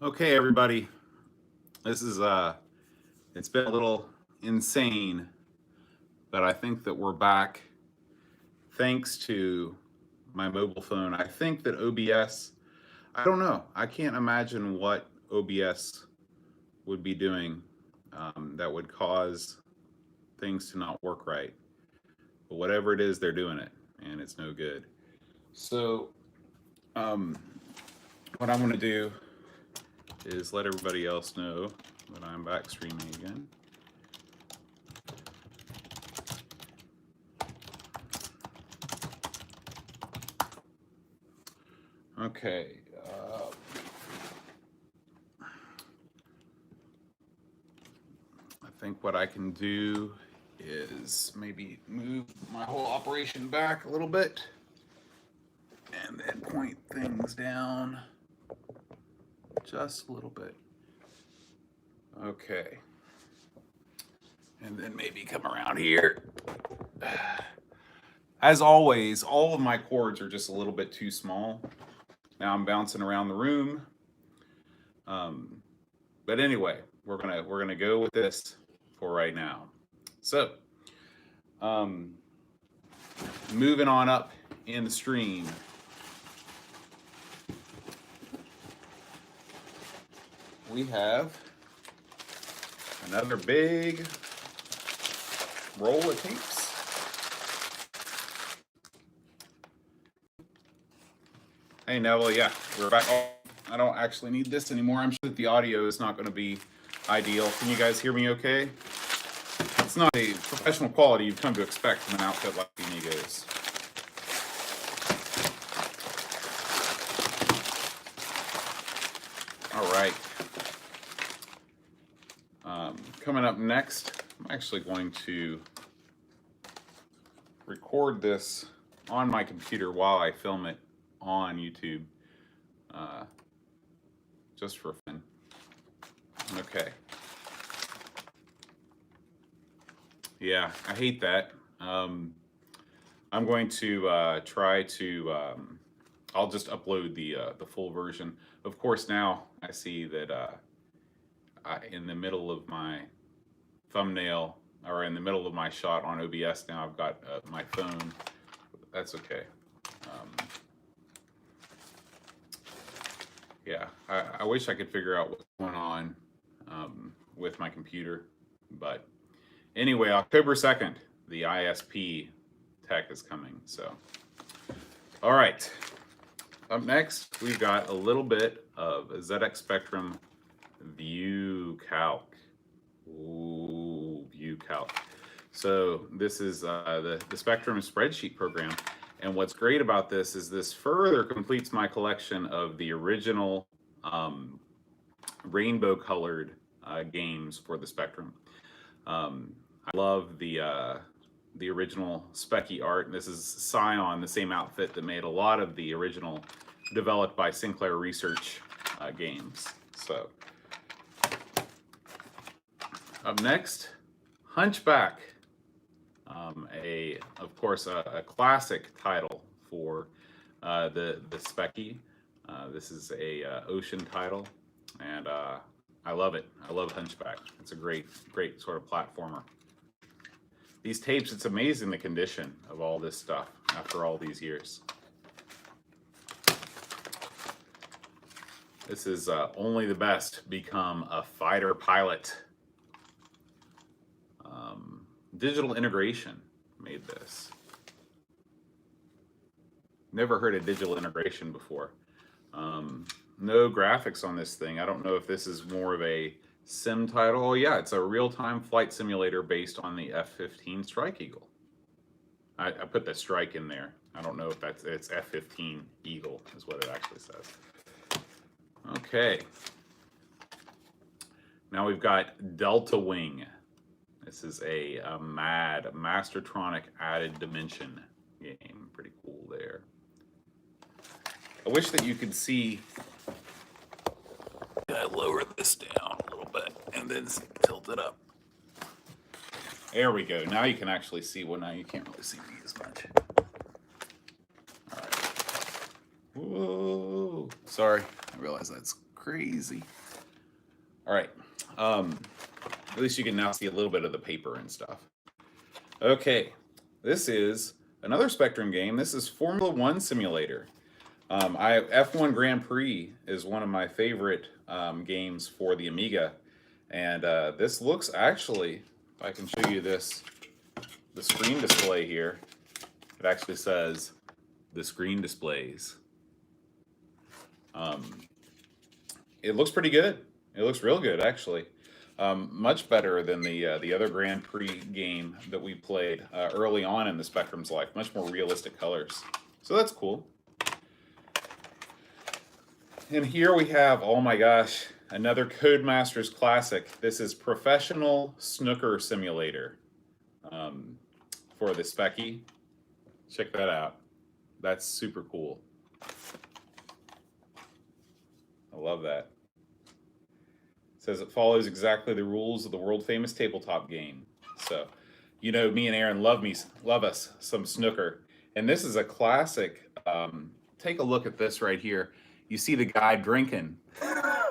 Okay, everybody. This is it's been a little insane, but I think that we're back thanks to my mobile phone. I think that OBS, I don't know. I can't imagine what OBS would be doing that would cause things to not work right. But whatever it is, they're doing it, and it's no good. So, um, what I'm going to do is let everybody else know that I'm back streaming again. Okay. I think what I can do is maybe move my whole operation back a little bit and then point things down just a little bit. Okay. And then maybe come around here. As always, all of my cords are just a little bit too small. Now I'm bouncing around the room. But anyway, we're gonna go with this for right now. So, moving on up in the stream. We have another big roll of tapes. Hey Neville, yeah, we're back. Oh, I don't actually need this anymore. I'm sure that the audio is not going to be ideal. Can you guys hear me okay? It's not a professional quality you've come to expect from an outfit like the Amigos. All right. Coming up next, I'm actually going to record this on my computer while I film it on YouTube, just for fun. Okay. Yeah, I hate that. I'm going to try to. I'll just upload the full version. Of course, now I see that in the middle of my thumbnail, or in the middle of my shot on OBS, now I've got my phone. That's okay. Yeah, I wish I could figure out what's going on with my computer. But anyway, October 2nd, the ISP tech is coming. So, all right. Up next, we've got a little bit of ZX Spectrum View Calc. Ooh, View Calc. So this is the Spectrum spreadsheet program. And what's great about this is this further completes my collection of the original rainbow colored games for the Spectrum. I love the original Specky art. This is Scion, the same outfit that made a lot of the original developed by Sinclair Research games. So up next, Hunchback. Of course, a classic title for the Specky. This is a ocean title, and I love it. I love Hunchback. It's a great sort of platformer. These tapes, it's amazing the condition of all this stuff after all these years. This is Only the Best Become a Fighter Pilot. Digital Integration made this. Never heard of digital integration before. No graphics on this thing. I don't know if this is more of a sim title. Oh yeah, it's a real-time flight simulator based on the F-15 Strike Eagle. I put the Strike in there. I don't know if it's F-15 Eagle is what it actually says. Okay. Now we've got Delta Wing. This is a MAD, Mastertronic Added Dimension game. Pretty cool there. I wish that you could see. I lower this down a little bit and then tilt it up. There we go. Now you can actually see. Well, now you can't really see me as much. All right. Whoa. Sorry. I realize that's crazy. All right. At least you can now see a little bit of the paper and stuff. Okay, this is another Spectrum game. This is Formula One Simulator. F1 Grand Prix is one of my favorite games for the Amiga, and this looks actually, if I can show you this, the screen display here, it actually says the screen displays. It looks pretty good. It looks real good, actually. Much better than the other Grand Prix game that we played early on in the Spectrum's life. Much more realistic colors. So that's cool. And here we have, oh my gosh, another Codemasters classic. This is Professional Snooker Simulator for the Specky. Check that out. That's super cool. I love that. It says it follows exactly the rules of the world famous tabletop game. So, you know, me and Aaron love us some snooker. And this is a classic. Take a look at this right here. You see the guy drinking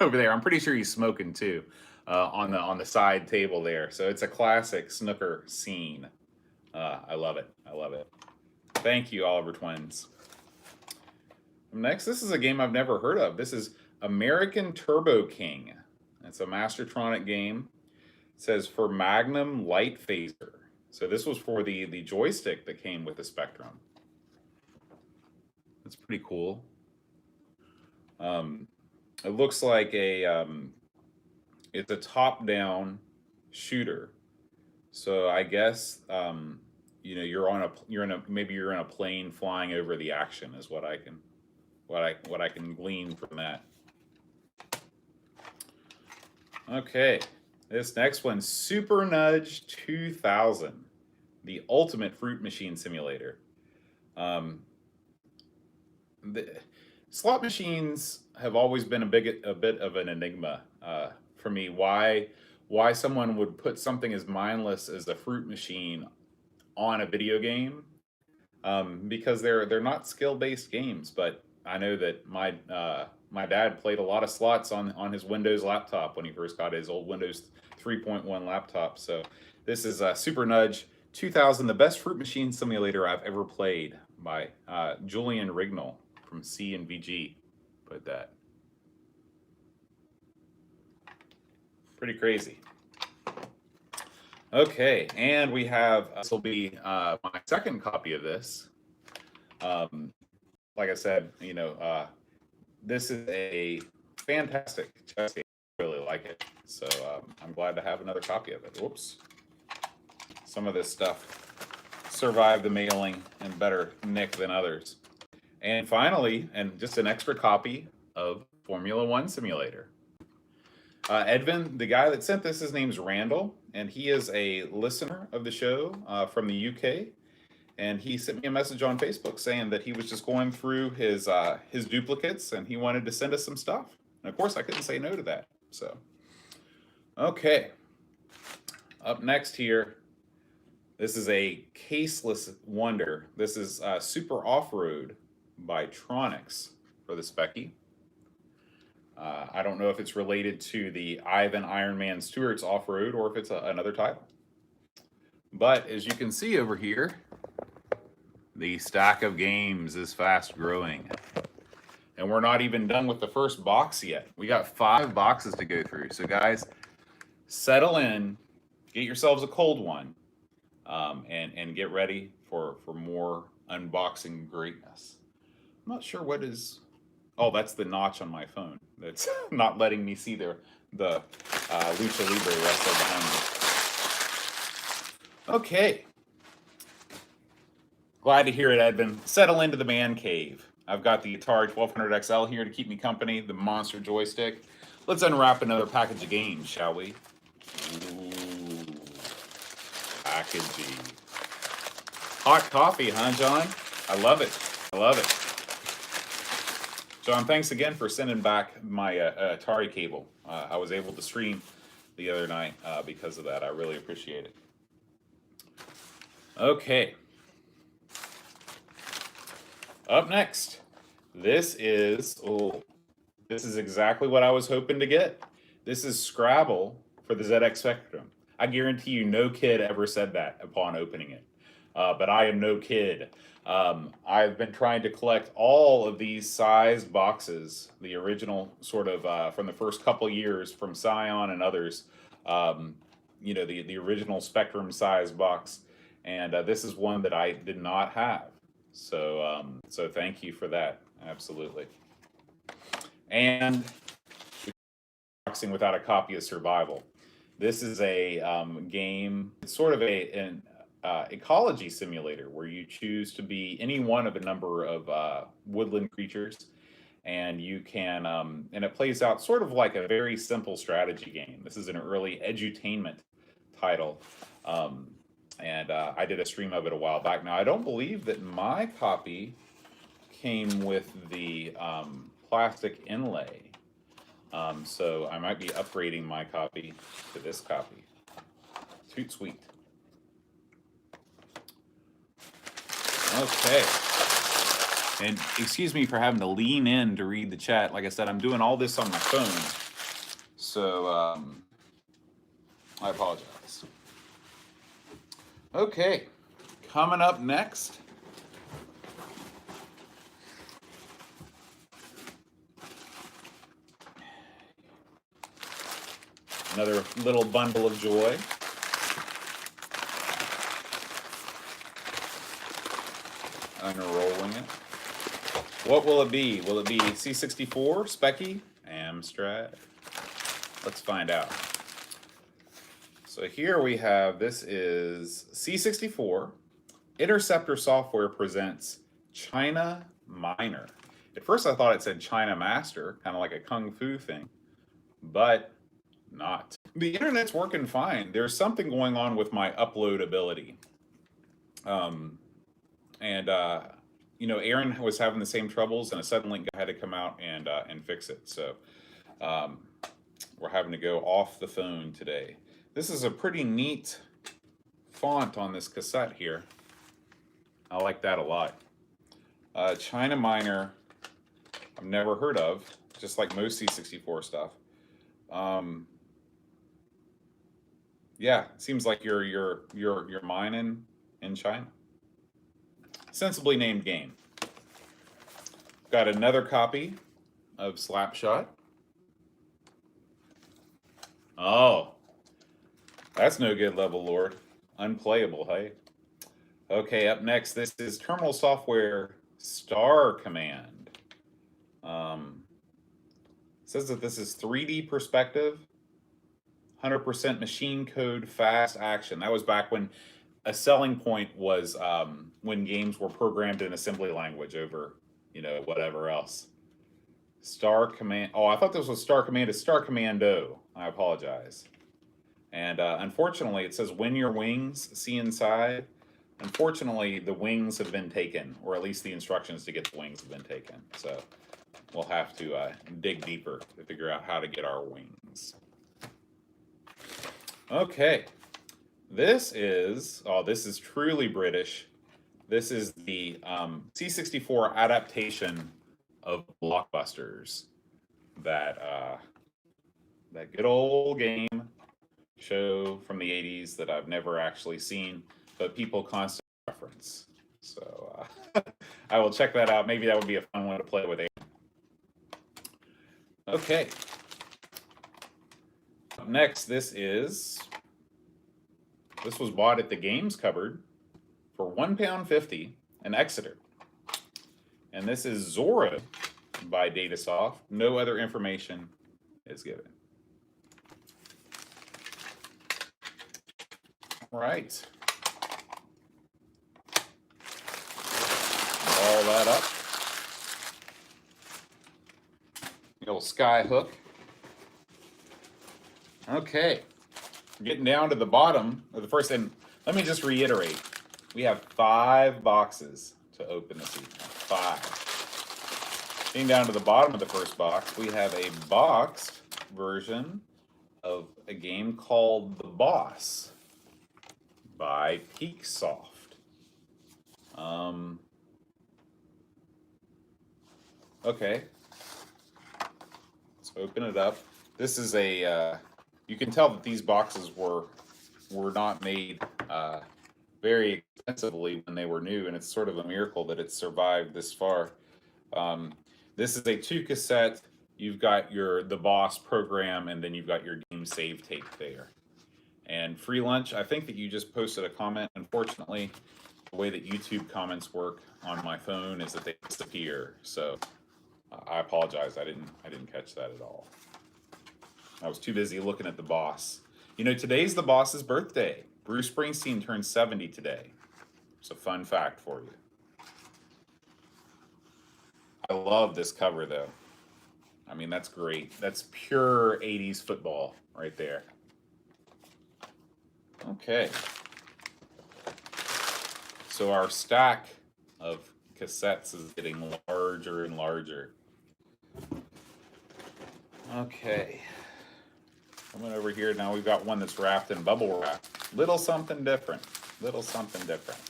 over there. I'm pretty sure he's smoking too on the side table there. So it's a classic snooker scene. I love it. I love it. Thank you, Oliver Twins. Next, this is a game I've never heard of. This is American Turbo King. It's a Mastertronic game. It says for Magnum Light Phaser. So this was for the joystick that came with the Spectrum. That's pretty cool. It looks like it's a top-down shooter. So I guess you know maybe you're in a plane flying over the action is what I can glean from that. Okay, this next one, Super Nudge 2000, the ultimate fruit machine simulator. The slot machines have always been a bit of an enigma for me. Why someone would put something as mindless as a fruit machine on a video game? Because they're not skill-based games, but I know that my dad played a lot of slots on his Windows laptop when he first got his old Windows 3.1 laptop. So this is Super Nudge 2000, the best fruit machine simulator I've ever played by Julian Rignall from C and VG. Put that. Pretty crazy. Okay, and we have, this will be my second copy of this. Like I said, you know, this is a fantastic chess game. I really like it. So I'm glad to have another copy of it. Whoops. Some of this stuff survived the mailing in better nick than others. And finally, and just an extra copy of Formula One Simulator. Edvin, the guy that sent this, his name's Randall, and he is a listener of the show from the UK. And he sent me a message on Facebook saying that he was just going through his duplicates and he wanted to send us some stuff. And of course, I couldn't say no to that. So, okay. Up next here, this is a caseless wonder. This is Super Off-Road by Tronix for the Specky. I don't know if it's related to the Ivan Iron Man Stewart's Off-Road or if it's another title. But as you can see over here, the stack of games is fast growing. And we're not even done with the first box yet. We got 5 boxes to go through. So guys, settle in, get yourselves a cold one, and get ready for more unboxing greatness. I'm not sure what is... Oh, that's the notch on my phone. That's not letting me see the Lucha Libre wrestler behind me. Okay. Glad to hear it, Edvin. Settle into the man cave. I've got the Atari 1200 XL here to keep me company, the monster joystick. Let's unwrap another package of games, shall we? Ooh, packaging. Hot coffee, huh, John? I love it. I love it. John, thanks again for sending back my Atari cable. I was able to stream the other night because of that. I really appreciate it. Okay. Up next, this is This is exactly what I was hoping to get. This is Scrabble for the ZX Spectrum. I guarantee you no kid ever said that upon opening it. But I am no kid. I've been trying to collect all of these sized boxes, the original sort of from the first couple years from Scion and others. Um, you know, the original Spectrum size box. And this is one that I did not have. So thank you for that. Absolutely. And boxing without a copy of Survival. This is a game. It's sort of an ecology simulator where you choose to be any one of a number of woodland creatures, and you can and it plays out sort of like a very simple strategy game. This is an early edutainment title. And I did a stream of it a while back. Now, I don't believe that my copy came with the plastic inlay. So I might be upgrading my copy to this copy. Toot sweet. Okay. And excuse me for having to lean in to read the chat. Like I said, I'm doing all this on my phone. So I apologize. Okay. Coming up next. Another little bundle of joy. Unrolling it. What will it be? Will it be C64, Specky, Amstrad? Let's find out. So here we have, this is C64. Interceptor Software presents China Minor. At first I thought it said China Master, kind of like a Kung Fu thing, but not. The internet's working fine. There's something going on with my upload ability. You know, Aaron was having the same troubles, and a Suddenlink guy had to come out and fix it. So we're having to go off the phone today. This is a pretty neat font on this cassette here. I like that a lot. China Minor, I've never heard of, just like most C64 stuff. Yeah, it seems like you're mining in China. Sensibly named game. Got another copy of Slapshot. Oh, that's no good, Level Lord. Unplayable, hey? Okay, up next, this is Terminal Software Star Command. Says that this is 3D perspective, 100% machine code, fast action. That was back when a selling point was when games were programmed in assembly language over, you know, whatever else. Star Command. Oh, I thought this was Star Command. It's Star Commando. I apologize. And unfortunately, it says when your wings see inside. Unfortunately, the wings have been taken, or at least the instructions to get the wings have been taken. So we'll have to dig deeper to figure out how to get our wings. Okay. This is truly British. This is the C64 adaptation of Blockbusters. That good old game show from the 80s that I've never actually seen, but people constantly reference. So I will check that out. Maybe that would be a fun one to play with. Okay. Up next, this was bought at the games cupboard for £1.50 in Exeter. And this is Zora by Datasoft. No other information is given. All right. All that up. The old sky hook. Okay. Getting down to the bottom of the first, and let me just reiterate, we have 5 boxes to open this evening. 5. Getting down to the bottom of the first box, we have a boxed version of a game called The Boss by Peaksoft. Okay. open it up. This is a, you can tell that these boxes were not made very expensively when they were new, and it's sort of a miracle that it's survived this far. This is a 2 cassette. You've got the boss program, and then you've got your game save tape there. And free lunch, I think that you just posted a comment. Unfortunately, the way that YouTube comments work on my phone is that they disappear. So I apologize. I didn't catch that at all. I was too busy looking at the boss. You know, today's the boss's birthday. Bruce Springsteen turned 70 today. It's a fun fact for you. I love this cover, though. I mean, that's great. That's pure 80s football right there. Okay. So our stack of cassettes is getting larger and larger. Okay. Coming over here, now we've got one that's wrapped in bubble wrap. Little something different. Little something different.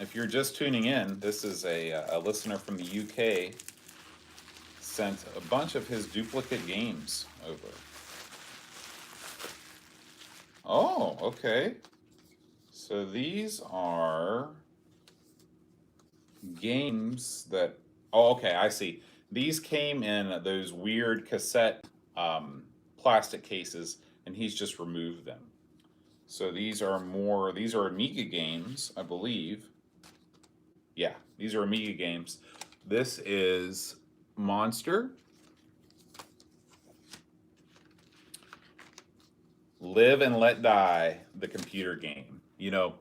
If you're just tuning in, this is a listener from the UK sent a bunch of his duplicate games over. Oh, okay. So these are games that, oh, okay, I see. These came in those weird cassette plastic cases, and he's just removed them. So these are Amiga games, I believe. Yeah, these are Amiga games. This is Monster, Live and Let Die, the computer game. You know,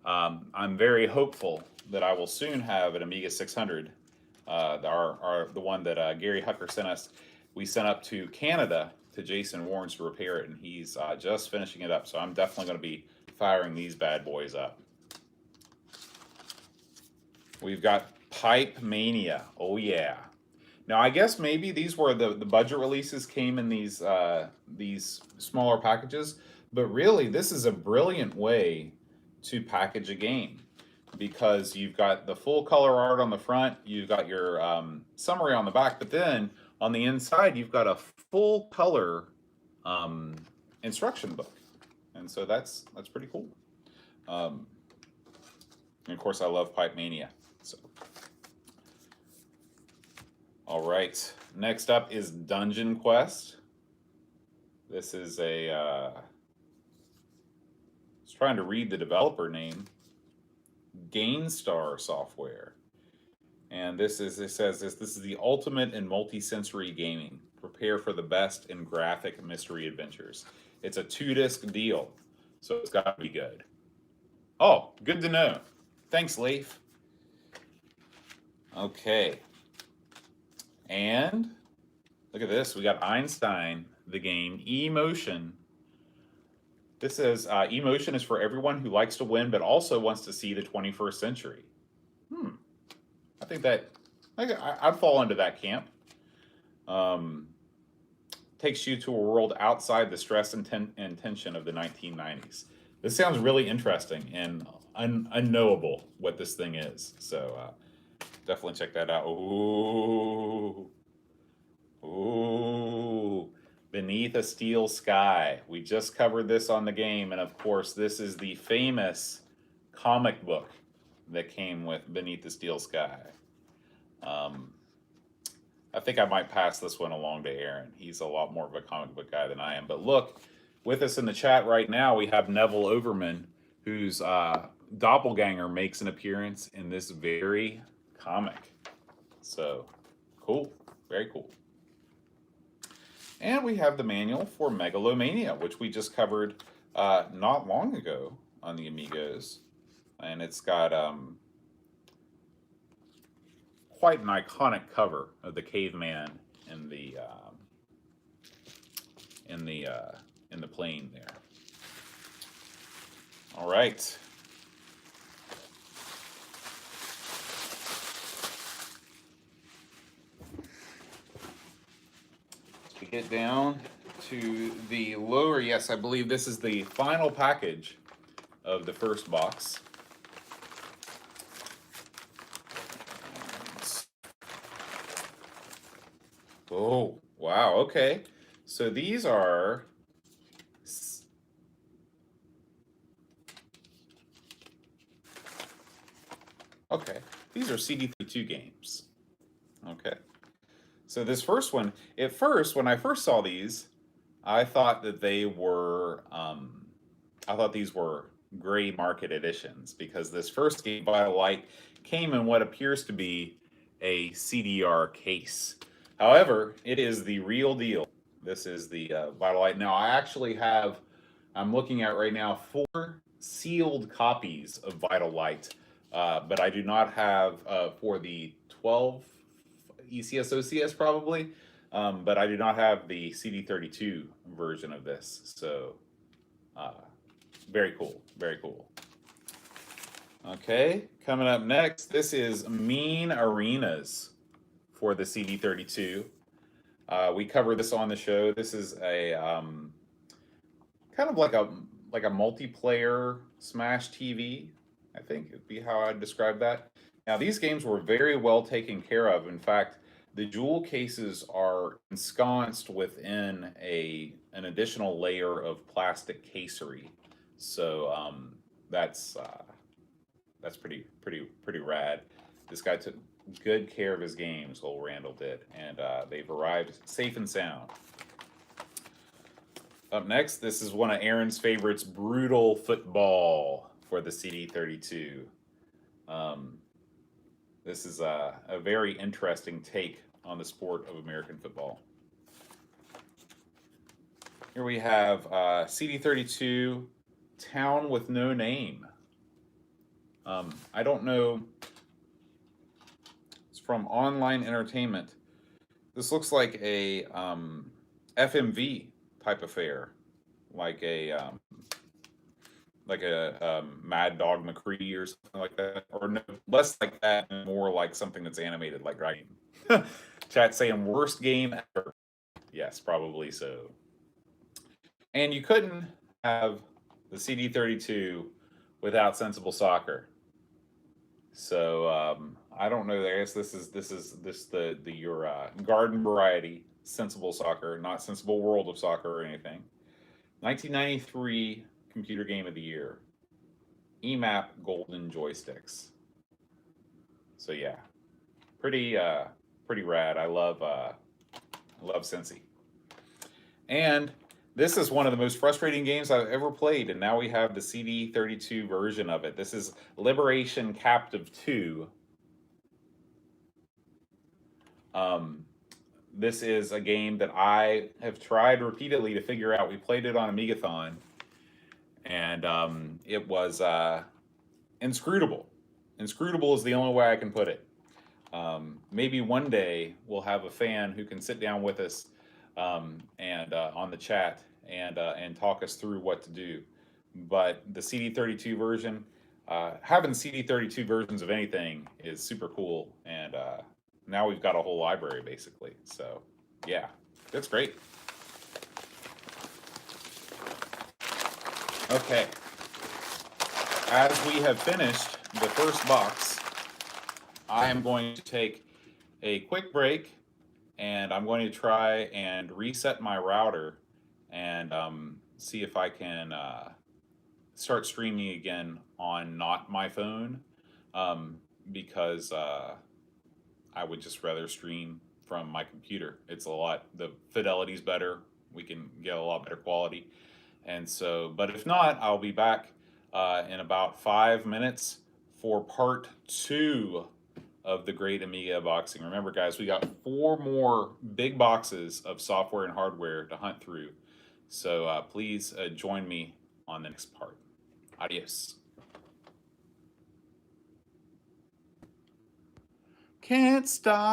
I'm very hopeful that I will soon have an Amiga 600, the one that Gary Hucker sent us. We sent up to Canada to Jason Warren's to repair it, and he's just finishing it up. So I'm definitely going to be firing these bad boys up. We've got Pipe Mania. Oh yeah. Now I guess maybe these were the budget releases came in these smaller packages, but really this is a brilliant way to package a game, because you've got the full color art on the front, you've got your summary on the back, but then on the inside you've got a full color instruction book, and so that's pretty cool. And of course I love Pipe Mania. So, all right, next up is Dungeon Quest. This is I was trying to read the developer name, Gainstar Software. And it says this is the ultimate in multi-sensory gaming. Prepare for the best in graphic mystery adventures. It's a 2-disc deal, so it's got to be good. Oh, good to know. Thanks, Leif. Okay. And look at this. We got Einstein, the game, Emotion. This says Emotion is for everyone who likes to win but also wants to see the 21st century. I think that I'd fall into that camp. Takes you to a world outside the stress and tension of the 1990s. This sounds really interesting and unknowable what this thing is. So definitely check that out. Ooh. Ooh. Beneath a Steel Sky. We just covered this on the game, and of course, this is the famous comic book that came with Beneath the Steel Sky. I think I might pass this one along to Aaron. He's a lot more of a comic book guy than I am. But look, with us in the chat right now, we have Neville Overman, whose doppelganger makes an appearance in this very comic. So, cool. Very cool. And we have the manual for Megalomania, which we just covered not long ago on the Amigos. And it's got quite an iconic cover of the caveman in the plane there. All right. To get down to the lower, yes, I believe this is the final package of the first box. Oh, wow. Okay. So these are. Okay. These are CD32 games. Okay. So this first one, at first, when I first saw these, I thought that they were, I thought these were gray market editions because this first game, Vital Light, came in what appears to be a CDR case. However, it is the real deal. This is the Vital Light. Now, I actually have, I'm looking at right now, 4 sealed copies of Vital Light, but I do not have for the 12 ECS OCS probably, but I do not have the CD32 version of this. So uh, very cool, very cool. Okay, coming up next, this is Mean Arenas for the CD32. We cover this on the show. This is a kind of like a multiplayer Smash TV. I think it'd be how I'd describe that. Now these games were very well taken care of. In fact, the jewel cases are ensconced within an additional layer of plastic casery. So that's pretty rad. This guy took good care of his games, old Randall did, and they've arrived safe and sound. Up next, this is one of Aaron's favorites, Brutal Football for the CD32. This is a very interesting take on the sport of American football. Here we have CD32, Town with No Name. I don't know. It's from Online Entertainment. This looks like a FMV type affair, like a Mad Dog McCree or something like that, or no, less like that, and more like something that's animated like Dragon. Chat saying worst game ever. Yes, probably so. And you couldn't have the CD32 without Sensible Soccer. So I don't know. I guess this is your garden variety Sensible Soccer, not Sensible World of Soccer or anything. 1993 Computer Game of the Year. EMAP Golden Joysticks. So yeah, pretty rad. I love Sensi. And this is one of the most frustrating games I've ever played, and now we have the CD32 version of it. This is Liberation Captive 2. This is a game that I have tried repeatedly to figure out. We played it on Amigathon, and it was inscrutable. Inscrutable is the only way I can put it. Maybe one day we'll have a fan who can sit down with us and on the chat and talk us through what to do. But the CD32 version, having CD32 versions of anything is super cool, and now we've got a whole library basically. So yeah, that's great. Okay, as we have finished the first box, I am going to take a quick break, and I'm going to try and reset my router and see if I can start streaming again on not my phone, because I would just rather stream from my computer. It's the fidelity's better. We can get a lot better quality. And so, but if not, I'll be back in about 5 minutes for part 2 of the Great Amiga Unboxing. Remember, guys, we got 4 more big boxes of software and hardware to hunt through. So please join me on the next part. Adios. Can't stop.